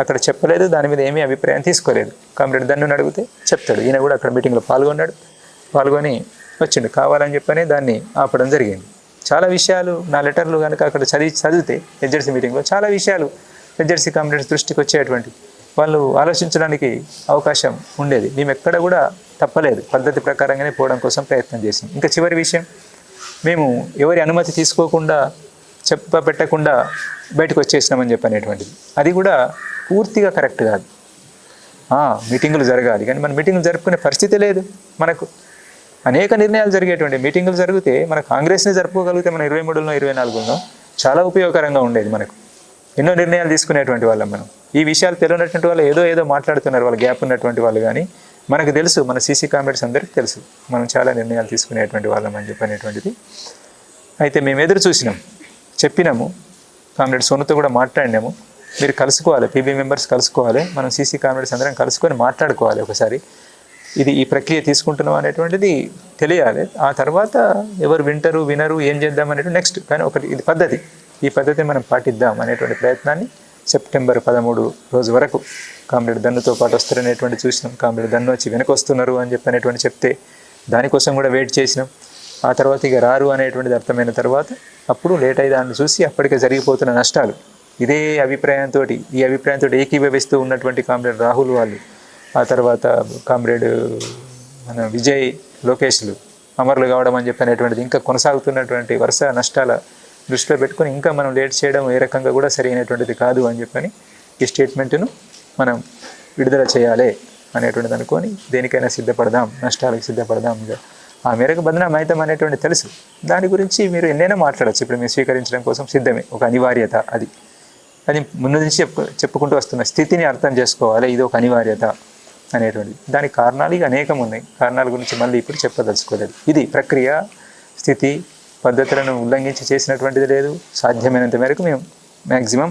అక్కడ చెప్పలేదు, దాని మీద ఏమీ అభిప్రాయం తీసుకోలేదు. కామ్రేడ్ దన్నుని అడిగితే చెప్తాడు. ఈయన కూడా అక్కడ మీటింగ్లో పాల్గొని వచ్చిండు. కావాలని చెప్పని దాన్ని ఆపడం జరిగింది. చాలా విషయాలు నా లెటర్లు కనుక అక్కడ చదివితే హెచ్జెడ్సీ మీటింగ్లో చాలా విషయాలు హెచ్జెడ్సీ కామ్రేడ్స్ దృష్టికి వచ్చేటువంటి, వాళ్ళు ఆలోచించడానికి అవకాశం ఉండేది. మేము ఎక్కడ కూడా తప్పలేదు, పద్ధతి ప్రకారంగానే పోవడం కోసం ప్రయత్నం చేసాం. ఇంకా చివరి విషయం, మేము ఎవరి అనుమతి తీసుకోకుండా పెట్టకుండా బయటకు వచ్చేసినామని చెప్పనేటువంటిది, అది కూడా పూర్తిగా కరెక్ట్ కాదు. మీటింగులు జరగాలి కానీ మన మీటింగులు జరుపుకునే పరిస్థితి లేదు. మనకు అనేక నిర్ణయాలు జరిగేటువంటి మీటింగులు జరిగితే మన కాంగ్రెస్ని జరుపుకోగలిగితే మన 23లో 24లో చాలా ఉపయోగకరంగా ఉండేది. మనకు ఎన్నో నిర్ణయాలు తీసుకునేటువంటి వాళ్ళం మనం. ఈ విషయాలు తెలియనటువంటి వాళ్ళు ఏదో మాట్లాడుతున్నారు, వాళ్ళ గ్యాప్ ఉన్నటువంటి వాళ్ళు. కానీ మనకు తెలుసు, మన సీసీ కామ్రేడ్స్ అందరికీ తెలుసు మనం చాలా నిర్ణయాలు తీసుకునేటువంటి వాళ్ళం అని చెప్పనేటువంటిది. అయితే మేము ఎదురు చూసినాం, చెప్పినాము, కామ్రేడ్ సోనుతో కూడా మాట్లాడినాము. మీరు కలుసుకోవాలి, పీబీ మెంబర్స్ కలుసుకోవాలి, మనం సీసీ కామ్రేడ్స్ అందరం కలుసుకొని మాట్లాడుకోవాలి ఒకసారి. ఈ ప్రక్రియ తీసుకుంటున్నాం అనేటువంటిది తెలియాలి. ఆ తర్వాత ఎవరు వినరు, ఏం చేద్దాం అనేటువంటి నెక్స్ట్. కానీ ఇది పద్ధతి, ఈ పద్ధతిని మనం పాటిద్దాం అనేటువంటి ప్రయత్నాన్ని సెప్టెంబర్ 13 రోజు వరకు కామ్రేడ్ దన్నుతో పాటు వస్తారనేటువంటి చూసినాం. కామ్రేడ్ దన్ను వచ్చి వెనకొస్తున్నారు అని చెప్పనేటువంటి చెప్తే దానికోసం కూడా వెయిట్ చేసినాం. ఆ తర్వాత ఇక రారు అనేటువంటిది అర్థమైన తర్వాత అప్పుడు లేట్ అయ్యి దాన్ని చూసి అప్పటికే జరిగిపోతున్న నష్టాలు, ఈ అభిప్రాయంతో ఏకీభవిస్తూ ఉన్నటువంటి కామ్రేడ్ రాహుల్ వాళ్ళు, ఆ తర్వాత కామ్రేడ్ మన విజయ్, లోకేష్లు అమరులు కావడం అని చెప్పనేటువంటిది, ఇంకా కొనసాగుతున్నటువంటి వరుస నష్టాల దృష్టిలో పెట్టుకొని ఇంకా మనం లేట్ చేయడం ఏ రకంగా కూడా సరైనటువంటిది కాదు అని చెప్పని ఈ స్టేట్మెంట్ను మనం విడుదల చేయాలి అనేటువంటిది అనుకొని దేనికైనా సిద్ధపడదాం, నష్టాలకు సిద్ధపడదాం. ఆ మేరకు బదనాం అవుతాం అనేటువంటి తెలుసు. దాని గురించి మీరు ఎన్నైనా మాట్లాడచ్చు. ఇప్పుడు మీరు స్వీకరించడం కోసం సిద్ధమే, ఒక అనివార్యత. అది ముందు నుంచి చెప్పుకుంటూ వస్తున్న స్థితిని అర్థం చేసుకోవాలి. ఇది ఒక అనివార్యత అనేటువంటిది. దానికి కారణాలు ఇక అనేకం ఉన్నాయి. కారణాల గురించి మళ్ళీ ఇప్పుడు చెప్పదలుచుకోలేదు. ఇది ప్రక్రియ, స్థితి, పద్ధతులను ఉల్లంఘించి చేసినటువంటిది లేదు. సాధ్యమైనంత మేరకు మేము మ్యాక్సిమం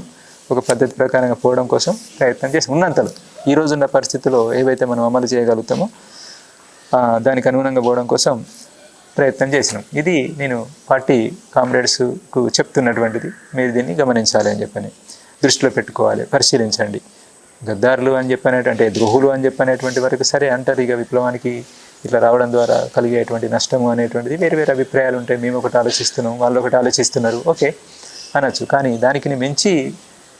ఒక పద్ధతి ప్రకారంగా పోవడం కోసం ప్రయత్నం చేసి ఉన్నంతలో ఈ రోజున్న పరిస్థితుల్లో ఏవైతే మనం అమలు చేయగలుగుతామో దానికి అనుగుణంగా పోవడం కోసం ప్రయత్నం చేసినాం. ఇది నేను పార్టీ కామ్రేడ్స్కు చెప్తున్నటువంటిది. మీరు దీన్ని గమనించాలి అని చెప్పని, దృష్టిలో పెట్టుకోవాలి, పరిశీలించండి. గద్దారులు అని చెప్పనేటువంటి, ద్రోహులు అని చెప్పనేటువంటి వరకు సరే అంటారు. ఇక విప్లవానికి ఇట్లా రావడం ద్వారా కలిగేటువంటి నష్టము అనేటువంటిది వేరు అభిప్రాయాలు ఉంటాయి. మేము ఒకటి ఆలోచిస్తున్నాం, వాళ్ళు ఒకటి ఆలోచిస్తున్నారు, ఓకే అనొచ్చు. కానీ దానికి మించి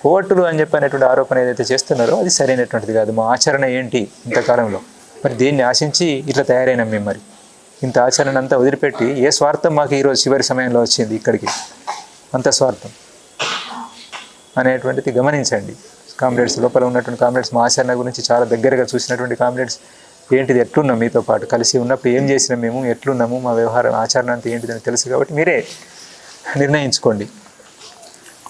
కోర్టులు అని చెప్పనేటువంటి ఆరోపణ ఏదైతే చేస్తున్నారో అది సరైనటువంటిది కాదు. మా ఆచరణ ఏంటి ఇంతకాలంలో, మరి దీన్ని ఆశించి ఇట్లా తయారైనాం మేము. మరి ఇంత ఆచరణ అంతా వదిలిపెట్టి ఏ స్వార్థం మాకు ఈరోజు చివరి సమయంలో వచ్చింది ఇక్కడికి, అంత స్వార్థం అనేటువంటిది గమనించండి. కామ్రేడ్స్, లోపల ఉన్నటువంటి కామ్రేడ్స్ మా ఆచరణ గురించి చాలా దగ్గరగా చూసినటువంటి కామ్రేడ్స్, ఏంటిది, ఎట్లున్నాం, మీతో పాటు కలిసి ఉన్నప్పుడు ఏం చేసినాం, మేము ఎట్లున్నాము, మా వ్యవహారం ఆచరణ అంతా ఏంటిదని తెలుసు. కాబట్టి మీరే నిర్ణయించుకోండి,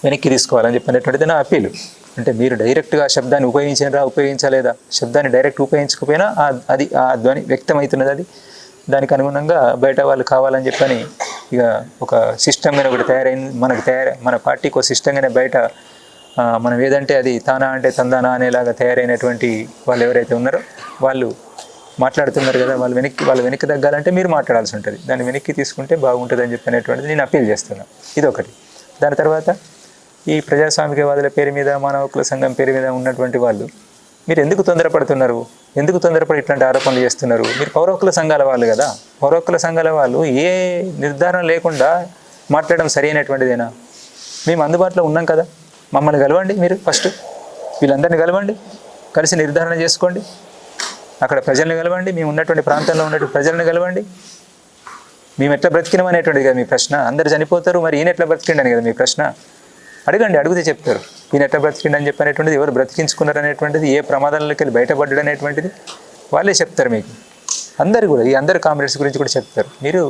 వెనక్కి తీసుకోవాలని చెప్పినటువంటిది నా అప్పీలు. అంటే మీరు డైరెక్ట్గా శబ్దాన్ని ఉపయోగించలేదా, శబ్దాన్ని డైరెక్ట్ ఉపయోగించకపోయినా అది ఆ ధ్వని వ్యక్తమవుతున్నది. అది దానికి అనుగుణంగా బయట వాళ్ళు కావాలని చెప్పని ఇక ఒక సిస్టమ్గానే ఒకటి తయారైంది. మన పార్టీకి ఒక సిస్టంగానే బయట మనం ఏదంటే అది తానా అంటే తందానా అనేలాగా తయారైనటువంటి వాళ్ళు ఎవరైతే ఉన్నారో వాళ్ళు మాట్లాడుతున్నారు కదా, వాళ్ళు వెనక్కి తగ్గాలంటే మీరు మాట్లాడాల్సి ఉంటుంది. దాన్ని వెనక్కి తీసుకుంటే బాగుంటుంది అని చెప్పనేటువంటిది నేను అప్పీల్ చేస్తున్నాను. ఇదొకటి. దాని తర్వాత ఈ ప్రజాస్వామికవాదుల పేరు మీద, మానవ హక్కుల సంఘం పేరు మీద ఉన్నటువంటి వాళ్ళు, మీరు ఎందుకు తొందరపడుతున్నారు, ఎందుకు తొందరపడి ఇట్లాంటి ఆరోపణలు చేస్తున్నారు? మీరు పౌర హక్కుల సంఘాల వాళ్ళు కదా, పౌర హక్కుల సంఘాల వాళ్ళు ఏ నిర్ధారణ లేకుండా మాట్లాడడం సరైనటువంటిదేనా? మేము అందుబాటులో ఉన్నాం కదా, మమ్మల్ని కలవండి, మీరు ఫస్ట్ వీళ్ళందరినీ కలవండి, కలిసి నిర్ధారణ చేసుకోండి, అక్కడ ప్రజల్ని కలవండి, మేము ఉన్నటువంటి ప్రాంతంలో ఉన్నటువంటి ప్రజలను కలవండి, మేము ఎట్లా బ్రతికినాం అనేటువంటిది కదా మీ ప్రశ్న. అందరు చనిపోతారు, మరి ఈయన ఎట్లా బ్రతికిండని కదా మీ ప్రశ్న. అడగండి, అడిగితే చెప్తారు. ఈయన ఎట్లా బ్రతికిండని చెప్పి అనేటువంటిది, ఎవరు బ్రతికించుకున్నారు అనేటువంటిది, ఏ ప్రమాదాలకి వెళ్ళి బయటపడ్డాడు అనేటువంటిది వాళ్ళే చెప్తారు మీకు. అందరు కూడా, ఈ అందరు కామ్రేడ్స్ గురించి కూడా చెప్తారు. మీరు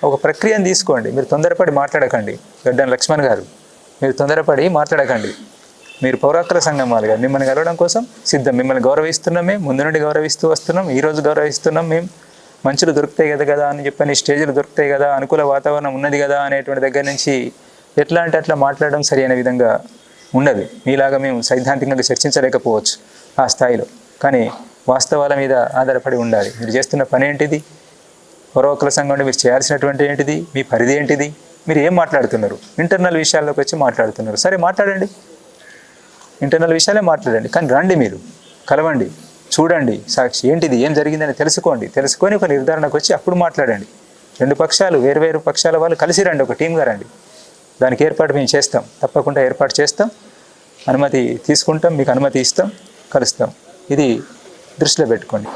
ఒక ప్రక్రియను తీసుకోండి. మీరు తొందరపడి మాట్లాడకండి. గడ్డం లక్ష్మణ్ గారు, మీరు తొందరపడి మాట్లాడకండి. మీరు పౌరాకుల సంఘం వాళ్ళు గారు, మిమ్మల్ని కలవడం కోసం సిద్ధం. మిమ్మల్ని గౌరవిస్తున్నాం, మేము ముందు నుండి గౌరవిస్తూ వస్తున్నాం, ఈరోజు గౌరవిస్తున్నాం. మేము మంచులు దొరుకుతాయి కదా అని చెప్పని, స్టేజ్లు దొరుకుతాయి కదా, అనుకూల వాతావరణం ఉన్నది కదా అనేటువంటి దగ్గర నుంచి ఎట్లా అంటే అట్లా మాట్లాడడం సరైన విధంగా ఉండదు. మీలాగా మేము సైద్ధాంతికంగా చర్చించలేకపోవచ్చు ఆ స్థాయిలో, కానీ వాస్తవాల మీద ఆధారపడి ఉండాలి. మీరు చేస్తున్న పని ఏంటిది, పౌరకుల సంఘం మీరు చేయాల్సినటువంటి ఏంటిది, మీ పరిధి ఏంటిది, మీరు ఏం మాట్లాడుతున్నారు, ఇంటర్నల్ విషయాల్లోకి వచ్చి మాట్లాడుతున్నారు. సరే మాట్లాడండి, ఇంటర్నల్ విషయాలే మాట్లాడండి, కానీ రండి, మీరు కలవండి, చూడండి, సాక్షి ఏంటిది, ఏం జరిగిందని తెలుసుకొని ఒక నిర్ధారణకు వచ్చి అప్పుడు మాట్లాడండి. రెండు పక్షాలు, వేరు పక్షాల వాళ్ళు కలిసి రండి, ఒక టీమ్గా రండి. దానికి ఏర్పాటు మేము చేస్తాం, తప్పకుండా ఏర్పాటు చేస్తాం, అనుమతి తీసుకుంటాం, మీకు అనుమతి ఇస్తాం, కలుస్తాం. ఇది దృష్టిలో పెట్టుకోండి.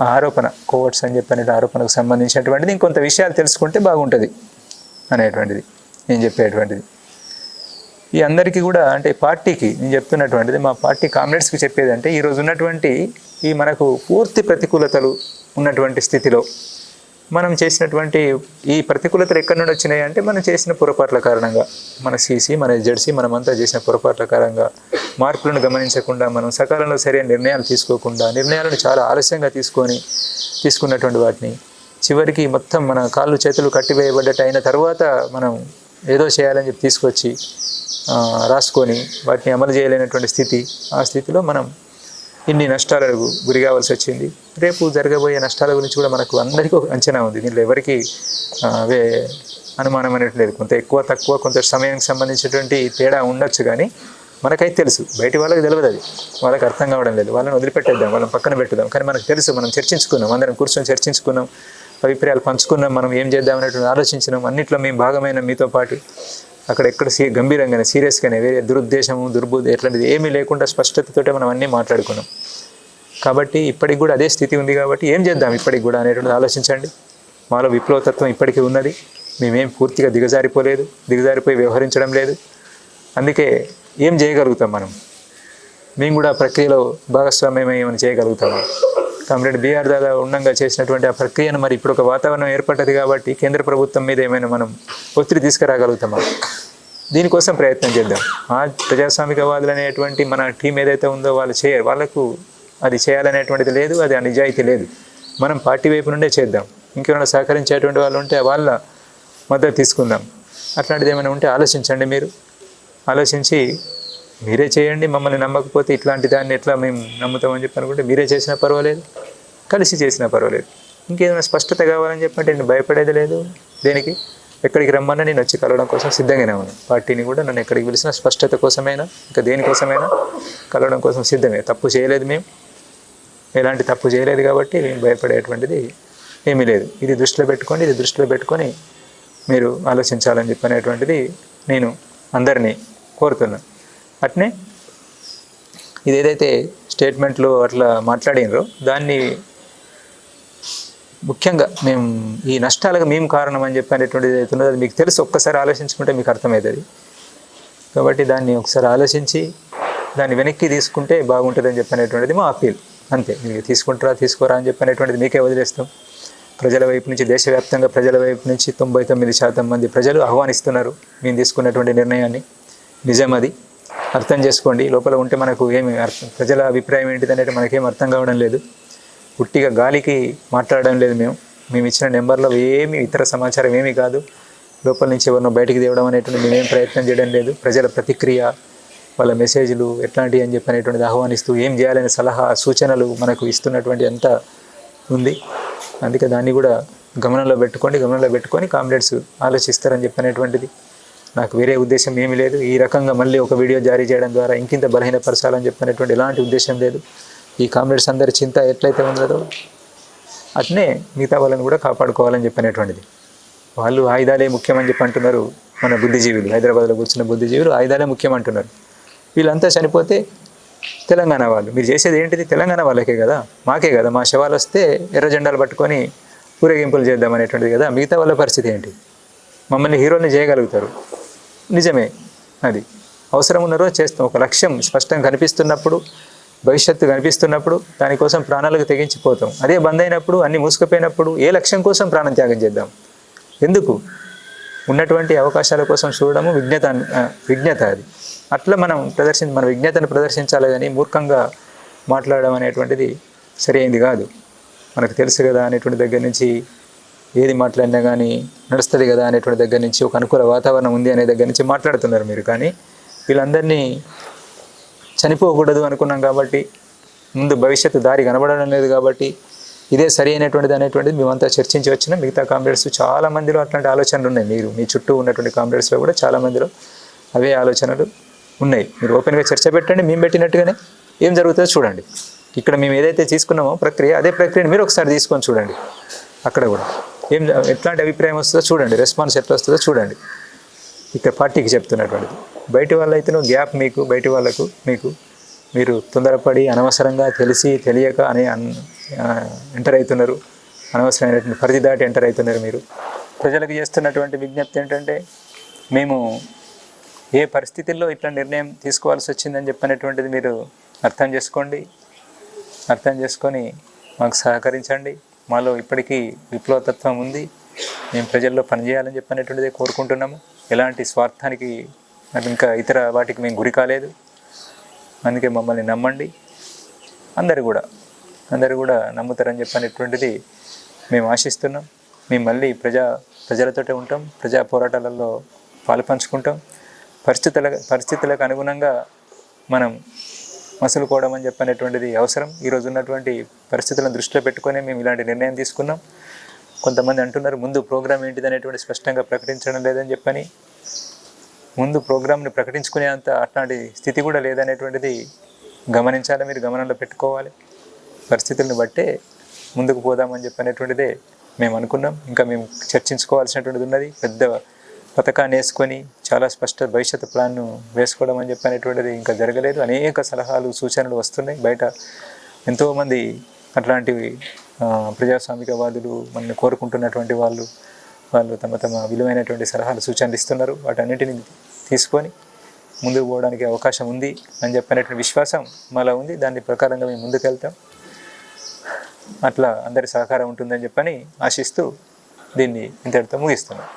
ఆ ఆరోపణ కోవర్ట్స్ అని చెప్పిన ఆరోపణకు సంబంధించినటువంటిది ఇంకొంత విషయాలు తెలుసుకుంటే బాగుంటుంది అనేటువంటిది నేను చెప్పేటువంటిది. ఈ అందరికీ కూడా అంటే పార్టీకి నేను చెప్తున్నటువంటిది, మా పార్టీ కామ్రేడ్స్కి చెప్పేది అంటే, ఈరోజు ఉన్నటువంటి ఈ మనకు పూర్తి ప్రతికూలతలు ఉన్నటువంటి స్థితిలో మనం చేసినటువంటి ఈ ప్రతికూలతలు ఎక్కడి నుండి వచ్చినాయి అంటే, మనం చేసిన పొరపాట్ల కారణంగా, మన సీసీ, మన జెడ్సీ, మనమంతా చేసిన పొరపాట్ల కారణంగా, మార్పులను గమనించకుండా, మనం సకాలంలో సరైన నిర్ణయాలు తీసుకోకుండా, నిర్ణయాలను చాలా ఆలస్యంగా తీసుకున్నటువంటి వాటిని చివరికి మొత్తం మన కాళ్ళు చేతులు కట్టివేయబడ్డట్టు అయిన తర్వాత మనం ఏదో చేయాలని చెప్పి తీసుకొచ్చి రాసుకొని వాటిని అమలు చేయలేనటువంటి స్థితి. ఆ స్థితిలో మనం ఇన్ని నష్టాలకు గురి కావాల్సి వచ్చింది. రేపు జరగబోయే నష్టాల గురించి కూడా మనకు అందరికీ ఒక అంచనా ఉంది. దీంట్లో ఎవరికి అనుమానం అనేది లేదు. కొంత ఎక్కువ తక్కువ, కొంత సమయానికి సంబంధించినటువంటి తేడా ఉండొచ్చు, కానీ మనకైతే తెలుసు. బయటి వాళ్ళకి తెలియదు, అది వాళ్ళకి అర్థం కావడం లేదు. వాళ్ళని వదిలిపెట్టేద్దాం, వాళ్ళని పక్కన పెట్టుదాం. కానీ మనకు తెలుసు, మనం చర్చించుకున్నాం, అందరం కూర్చొని చర్చించుకున్నాం, అభిప్రాయాలు పంచుకున్నాం, మనం ఏం చేద్దాం అనేటువంటి ఆలోచించినాం. అన్నిట్లో మేము భాగమైన మీతో పాటు అక్కడెక్కడ గంభీరంగానే, సీరియస్గానే, వేరే దురుద్దేశము, దుర్బుద్ధి ఎట్లాంటిది ఏమీ లేకుండా స్పష్టతతోటే మనం అన్నీ మాట్లాడుకున్నాం. కాబట్టి ఇప్పటికి కూడా అదే స్థితి ఉంది. కాబట్టి ఏం చేద్దాం ఇప్పటికి కూడా అనేటువంటిది ఆలోచించండి. మాలో విప్లవతత్వం ఇప్పటికీ ఉన్నది. మేమేం పూర్తిగా దిగజారిపోయి వ్యవహరించడం లేదు. అందుకే ఏం చేయగలుగుతాం మేము కూడా ప్రక్రియలో భాగస్వామ్యమై ఏమైనా చేయగలుగుతాము. కామ్రేడ్ బిఆర్ దాదా ఉండంగా చేసినటువంటి ఆ ప్రక్రియను మరి ఇప్పుడు ఒక వాతావరణం ఏర్పడ్డది కాబట్టి కేంద్ర ప్రభుత్వం మీద ఏమైనా మనం ఒత్తిడి తీసుకురాగలుగుతామా, దీనికోసం ప్రయత్నం చేద్దాం. ఆ ప్రజాస్వామికవాదులు అనేటువంటి మన టీం ఏదైతే ఉందో వాళ్ళు వాళ్ళకు అది చేయాలనేటువంటిది లేదు, అది ఆ నిజాయితీ లేదు. మనం పార్టీ వైపు నుండే చేద్దాం. ఇంకేమైనా సహకరించేటువంటి వాళ్ళు ఉంటే వాళ్ళ మద్దతు తీసుకుందాం. అట్లాంటిది ఏమైనా ఉంటే ఆలోచించండి. మీరు ఆలోచించి మీరే చేయండి. మమ్మల్ని నమ్మకపోతే ఇట్లాంటి దాన్ని ఎట్లా మేము నమ్ముతామని చెప్పి అనుకుంటే మీరే చేసినా పర్వాలేదు, కలిసి చేసినా పర్వాలేదు. ఇంకేదైనా స్పష్టత కావాలని చెప్పంటే నేను భయపడేది లేదు. దేనికి ఎక్కడికి రమ్మన్నా నేను వచ్చి కలవడం కోసం సిద్ధంగానే ఉన్నాను. పార్టీని కూడా నన్ను ఎక్కడికి పిలిచిన స్పష్టత కోసమైనా ఇంకా దేనికోసమైనా కలవడం కోసం సిద్ధమే. తప్పు చేయలేదు, మేము ఎలాంటి తప్పు చేయలేదు కాబట్టి మేము భయపడేటువంటిది ఏమీ లేదు. ఇది దృష్టిలో పెట్టుకొని మీరు ఆలోచించాలని చెప్పనేటువంటిది నేను అందరినీ కోరుతున్నాను. అట్నే ఇది ఏదైతే స్టేట్మెంట్లో అట్లా మాట్లాడినరో దాన్ని ముఖ్యంగా మేము ఈ నష్టాలకు మేము కారణం అని చెప్పనేటువంటిది ఏదైతే ఉన్నదో అది మీకు తెలుసు. ఒక్కసారి ఆలోచించుకుంటే మీకు అర్థమవుతుంది. కాబట్టి దాన్ని ఒకసారి ఆలోచించి దాన్ని వెనక్కి తీసుకుంటే బాగుంటుందని చెప్పనేటువంటిది మా అప్పీల్. అంతే. మీరు తీసుకుంటారా తీసుకోరా అని చెప్పనేటువంటిది మీకే వదిలేస్తాం. ప్రజల వైపు నుంచి, దేశవ్యాప్తంగా ప్రజల వైపు నుంచి 99% మంది ప్రజలు ఆహ్వానిస్తున్నారు మేము తీసుకున్నటువంటి నిర్ణయాన్ని. నిజం, అది అర్థం చేసుకోండి. లోపల ఉంటే మనకు ఏమి ప్రజల అభిప్రాయం ఏంటిది అనేది మనకేం అర్థం కావడం లేదు. పుట్టిగా గాలికి మాట్లాడడం లేదు. మేము ఇచ్చిన నెంబర్లో ఏమి ఇతర సమాచారం ఏమీ కాదు. లోపల నుంచి ఎవరినో బయటికి తేవడం అనేటువంటి మేమేం ప్రయత్నం చేయడం లేదు. ప్రజల ప్రతిక్రియ, వాళ్ళ మెసేజ్లు ఎట్లాంటివి అని చెప్పనేటువంటిది ఆహ్వానిస్తూ ఏం చేయాలనే సలహా సూచనలు మనకు ఇస్తున్నటువంటి అంతా ఉంది. అందుకే దాన్ని కూడా గమనంలో పెట్టుకొని కామ్రేడ్స్ ఆలోచిస్తారని చెప్పనేటువంటిది. నాకు వేరే ఉద్దేశం ఏమీ లేదు. ఈ రకంగా మళ్ళీ ఒక వీడియో జారీ చేయడం ద్వారా ఇంకింత బలహీనపరచాలని చెప్పనేటువంటి ఎలాంటి ఉద్దేశం లేదు. ఈ కామ్రేడ్స్ అందరి చింత ఎట్లయితే ఉన్నదో అట్నే మిగతా వాళ్ళని కూడా కాపాడుకోవాలని చెప్పనేటువంటిది. వాళ్ళు ఆయుధాలే ముఖ్యమని చెప్పి అంటున్నారు. మన బుద్ధిజీవులు, హైదరాబాద్లో కూర్చున్న బుద్ధిజీవులు ఆయుధాలే ముఖ్యమంటున్నారు. వీళ్ళంతా చనిపోతే తెలంగాణ వాళ్ళు, మీరు చేసేది ఏంటిది? తెలంగాణ వాళ్ళకే కదా, మాకే కదా. మా శవాలు వస్తే ఎర్ర జెండాలు పట్టుకొని ఊరేగింపులు చేద్దాం అనేటువంటిది కదా. మిగతా వాళ్ళ పరిస్థితి ఏంటి? మమ్మల్ని హీరోల్ని చేయగలుగుతారు, నిజమే. అది అవసరం ఉన్న రోజు చేస్తాం. ఒక లక్ష్యం స్పష్టంగా కనిపిస్తున్నప్పుడు, భవిష్యత్తు కనిపిస్తున్నప్పుడు దానికోసం ప్రాణాలకు తెగించిపోతాం. అదే బంద్ అయినప్పుడు, అన్నీ మూసుకుపోయినప్పుడు ఏ లక్ష్యం కోసం ప్రాణం త్యాగం చేద్దాం? ఎందుకు? ఉన్నటువంటి అవకాశాల కోసం చూడడము విజ్ఞత అది. అట్లా మనం మన విజ్ఞతను ప్రదర్శించాలి, కానీ మూర్ఖంగా మాట్లాడడం అనేటువంటిది సరి అయింది కాదు. మనకు తెలుసు కదా అనేటువంటి దగ్గర నుంచి, ఏది మాట్లాడినా కానీ నడుస్తుంది కదా అనేటువంటి దగ్గర నుంచి, ఒక అనుకూల వాతావరణం ఉంది అనే దగ్గర నుంచి మాట్లాడుతున్నారు మీరు. కానీ వీళ్ళందరినీ చనిపోకూడదు అనుకున్నాం కాబట్టి, ముందు భవిష్యత్తు దారి కనబడడం లేదు కాబట్టి, ఇదే సరి అయినటువంటిది అనేటువంటిది మేమంతా చర్చించి వచ్చినాం. మిగతా కామ్రేడ్స్ చాలా మందిలో అట్లాంటి ఆలోచనలు ఉన్నాయి. మీ చుట్టూ ఉన్నటువంటి కామ్రేడ్స్లో కూడా చాలా మందిలో అవే ఆలోచనలు ఉన్నాయి. మీరు ఓపెన్గా చర్చ పెట్టండి, మేము పెట్టినట్టుగానే ఏం జరుగుతుందో చూడండి. ఇక్కడ మేము ఏదైతే తీసుకున్నామో ప్రక్రియ, అదే ప్రక్రియను మీరు ఒకసారి తీసుకొని చూడండి. అక్కడ కూడా ఎట్లాంటి అభిప్రాయం వస్తుందో చూడండి, రెస్పాన్స్ ఎట్లా వస్తుందో చూడండి. ఇక్కడ పార్టీకి చెప్తున్నటువంటిది. బయటి వాళ్ళు అయితేనో గ్యాప్ మీకు, బయటి వాళ్ళకు మీకు, మీరు తొందరపడి అనవసరంగా తెలిసి తెలియక ఎంటర్ అవుతున్నారు. అనవసరమైనటువంటి పరిధి దాటి ఎంటర్ అవుతున్నారు. మీరు ప్రజలకు చేస్తున్నటువంటి విజ్ఞప్తి ఏంటంటే, మేము ఏ పరిస్థితుల్లో ఇట్లా నిర్ణయం తీసుకోవాల్సి వచ్చిందని చెప్పినటువంటిది మీరు అర్థం చేసుకోండి. అర్థం చేసుకొని మాకు సహకరించండి. మాలో ఇప్పటికీ విప్లవతత్వం ఉంది. మేము ప్రజల్లో పనిచేయాలని చెప్పినటువంటిదే కోరుకుంటున్నాము. ఎలాంటి స్వార్థానికి ఇంకా ఇతర వాటికి మేము గురి కాలేదు. అందుకే మమ్మల్ని నమ్మండి. అందరూ కూడా నమ్ముతారని చెప్పినటువంటిది మేము ఆశిస్తున్నాం. మేము మళ్ళీ ప్రజలతోటే ఉంటాం. ప్రజా పోరాటాలలో పాలు పంచుకుంటాం. పరిస్థితులకు అనుగుణంగా మనం మసులుకోవడం అని చెప్పనేటువంటిది అవసరం. ఈరోజు ఉన్నటువంటి పరిస్థితులను దృష్టిలో పెట్టుకొని మేము ఇలాంటి నిర్ణయం తీసుకున్నాం. కొంతమంది అంటున్నారు ముందు ప్రోగ్రాం ఏంటిది అనేటువంటి స్పష్టంగా ప్రకటించడం లేదని చెప్పని. ముందు ప్రోగ్రాంని ప్రకటించుకునేంత అట్లాంటి స్థితి కూడా లేదనేటువంటిది గమనించాలి, మీరు గమనంలో పెట్టుకోవాలి. పరిస్థితులను బట్టే ముందుకు పోదామని చెప్పనేటువంటిదే మేము అనుకున్నాం. ఇంకా మేము చర్చించుకోవాల్సినటువంటిది ఉన్నది. పెద్ద పథకాన్ని వేసుకొని చాలా స్పష్ట భవిష్యత్తు ప్లాన్ను వేసుకోవడం అని చెప్పనేటువంటిది ఇంకా జరగలేదు. అనేక సలహాలు, సూచనలు వస్తున్నాయి. బయట ఎంతోమంది అట్లాంటివి ప్రజాస్వామికవాదులు మనల్ని కోరుకుంటున్నటువంటి వాళ్ళు తమ విలువైనటువంటి సలహాలు, సూచనలు ఇస్తున్నారు. వాటన్నిటిని తీసుకొని ముందుకు పోవడానికి అవకాశం ఉంది అని చెప్పినటువంటి విశ్వాసం మాలో ఉంది. దాని ప్రకారంగా మేము ముందుకెళ్తాం. అట్లా అందరి సహకారం ఉంటుందని చెప్పని ఆశిస్తూ దీన్ని ఇంతటితో ముగిస్తున్నాం.